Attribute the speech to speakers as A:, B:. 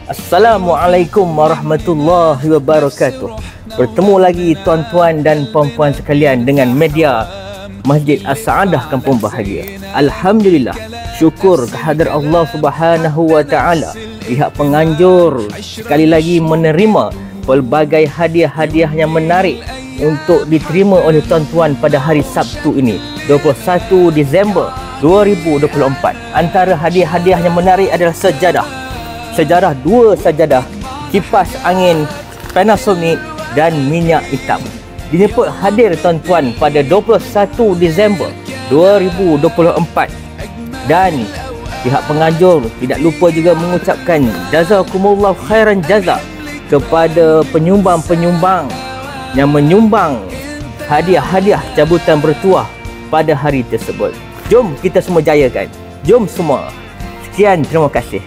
A: Assalamualaikum warahmatullahi wabarakatuh. Bertemu lagi tuan-tuan dan puan-puan sekalian dengan media Masjid As-Saadah Kampung Bahagia. Alhamdulillah, syukur kehadrat Allah Subhanahu wa taala. Pihak penganjur sekali lagi menerima pelbagai hadiah-hadiah yang menarik untuk diterima oleh tuan-tuan pada hari Sabtu ini, 21 Disember 2024. Antara hadiah-hadiah yang menarik adalah sejarah 2 sajadah, kipas angin Panasonic dan minyak hitam. Dijemput hadir tuan-tuan pada 21 Disember 2024. Dan pihak penganjur tidak lupa juga mengucapkan jazakumullah khairan jaza kepada penyumbang-penyumbang yang menyumbang hadiah-hadiah cabutan bertuah pada hari tersebut. Jom kita semua jayakan. Jom semua. Sekian, terima kasih.